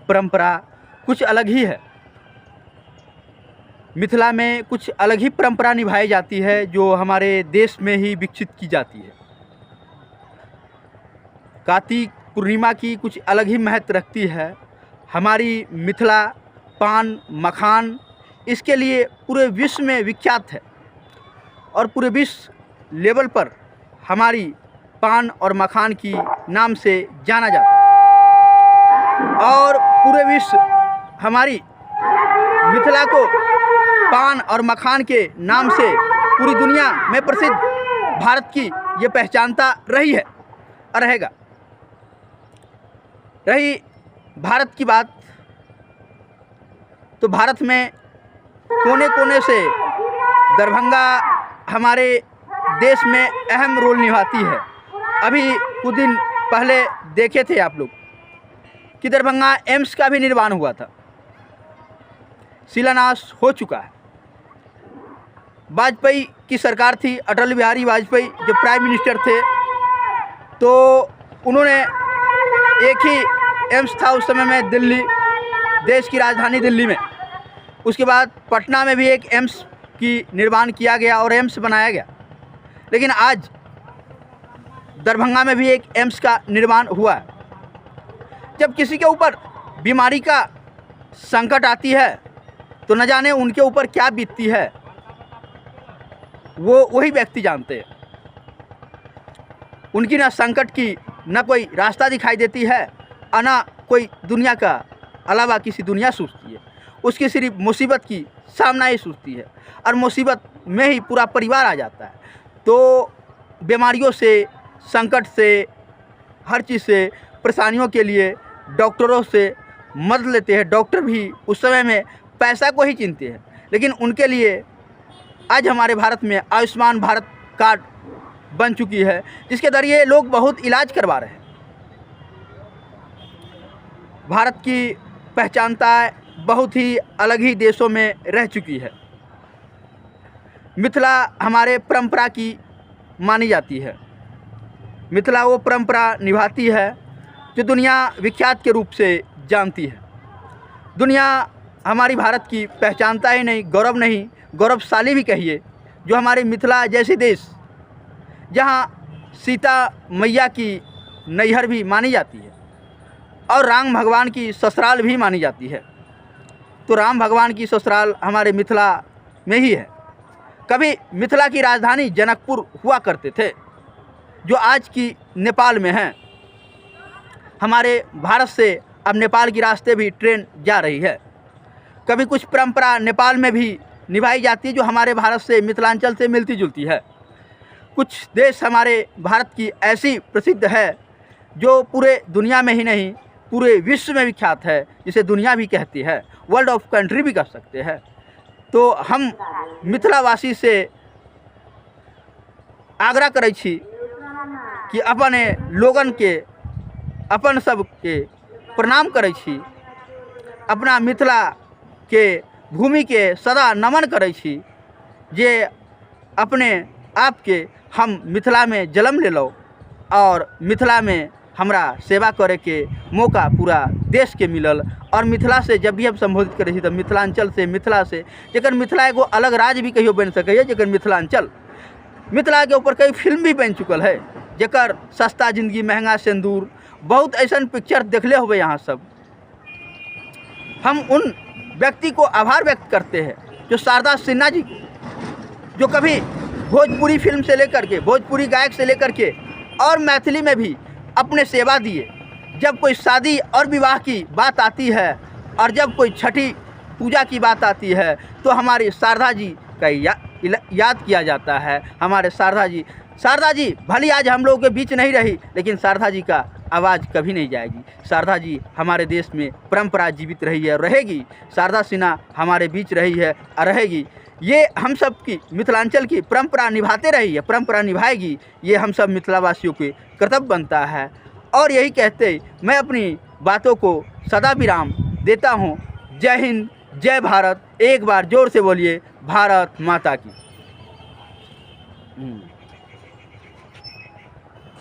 परंपरा कुछ अलग ही है। मिथिला में कुछ अलग ही परंपरा निभाई जाती है जो हमारे देश में ही विकसित की जाती है। कार्तिक पूर्णिमा की कुछ अलग ही महत्व रखती है। हमारी मिथिला पान मखान इसके लिए पूरे विश्व में विख्यात है और पूरे विश्व लेवल पर हमारी पान और मखान की नाम से जाना जाता है और पूरे विश्व हमारी मिथिला को पान और मखान के नाम से पूरी दुनिया में प्रसिद्ध भारत की ये पहचानता रही है और रहेगा। रही भारत की बात, तो भारत में कोने कोने से दरभंगा हमारे देश में अहम रोल निभाती है। अभी कुछ दिन पहले देखे थे आप लोग कि दरभंगा एम्स का भी निर्माण हुआ था, शिलान्यास हो चुका है। वाजपेयी की सरकार थी, अटल बिहारी वाजपेयी जो प्राइम मिनिस्टर थे, तो उन्होंने एक ही एम्स था उस समय में दिल्ली, देश की राजधानी दिल्ली में। उसके बाद पटना में भी एक एम्स की निर्माण किया गया और एम्स बनाया गया। लेकिन आज दरभंगा में भी एक एम्स का निर्माण हुआ है। जब किसी के ऊपर बीमारी का संकट आती है तो न जाने उनके ऊपर क्या बीतती है, वो वही व्यक्ति जानते हैं। उनकी ना संकट की न कोई रास्ता दिखाई देती है और ना कोई दुनिया का अलावा किसी दुनिया सूझती है। उसकी सिर्फ मुसीबत की सामना ही सूझती है और मुसीबत में ही पूरा परिवार आ जाता है। तो बीमारियों से, संकट से, हर चीज़ से, परेशानियों के लिए डॉक्टरों से मदद लेते हैं। डॉक्टर भी उस समय में पैसा को ही चिंते हैं, लेकिन उनके लिए आज हमारे भारत में आयुष्मान भारत कार्ड बन चुकी है, जिसके जरिए लोग बहुत इलाज करवा रहे हैं। भारत की पहचानता बहुत ही अलग ही देशों में रह चुकी है। मिथिला हमारे परंपरा की मानी जाती है। मिथिला वो परंपरा निभाती है जो दुनिया विख्यात के रूप से जानती है। दुनिया हमारी भारत की पहचानता ही नहीं, गौरव नहीं, गौरवशाली भी कहिए, जो हमारे मिथिला जैसे देश, जहाँ सीता मैया की नैहर भी मानी जाती है और राम भगवान की ससुराल भी मानी जाती है। तो राम भगवान की ससुराल हमारे मिथिला में ही है। कभी मिथिला की राजधानी जनकपुर हुआ करते थे, जो आज की नेपाल में हैं। हमारे भारत से अब नेपाल के रास्ते भी ट्रेन जा रही है। कभी कुछ परंपरा नेपाल में भी निभाई जाती है जो हमारे भारत से, मिथिलांचल से मिलती जुलती है। कुछ देश हमारे भारत की ऐसी प्रसिद्ध है जो पूरे दुनिया में ही नहीं, पूरे विश्व में विख्यात है, जिसे दुनिया भी कहती है, वर्ल्ड ऑफ कंट्री भी कह सकते हैं। तो हम मिथिलावासी से आग्रह करै छी कि अपने लोगन के, अपन सब के प्रणाम करै छी, अपना मिथिला के भूमि के सदा नमन करै छी, जे अपने आप के हम मिथिला में जन्म ले लो और मिथिला में हमरा सेवा करे के मौका पूरा देश के मिलल। और मिथिला से जब भी हम संबोधित करै छी तो मिथिलांचल से, मिथिला से, जेकर मिथिला एगो अलग राज्य भी कहियो बन सकै है, जेकर मिथिलांचल। मिथिला के ऊपर कई फिल्म भी बन चुकल है, जेकर सस्ता जिंदगी महंगा सिंदूर, बहुत ऐसा पिक्चर देखले होबे यहाँ सब। हम उन व्यक्ति को आभार व्यक्त करते हैं जो शारदा सिन्हा जी, जो कभी भोजपुरी फिल्म से लेकर के, भोजपुरी गायक से लेकर के और मैथिली में भी अपने सेवा दिए। जब कोई शादी और विवाह की बात आती है और जब कोई छठी पूजा की बात आती है तो हमारी शारदा जी का याद किया जाता है। हमारे शारदा जी भली आज हम लोगों के बीच नहीं रही, लेकिन शारदा जी का आवाज़ कभी नहीं जाएगी। शारदा जी हमारे देश में परंपरा जीवित रही है और रहेगी। शारदा सिन्हा हमारे बीच रही है और रहेगी। ये हम सब की मिथिलांचल की परंपरा निभाते रही है, परंपरा निभाएगी। ये हम सब मिथिलावासियों के कर्तव्य बनता है। और यही कहते मैं अपनी बातों को सदा विराम देता हूँ। जय हिंद, जय भारत। एक बार जोर से बोलिए, भारत माता की।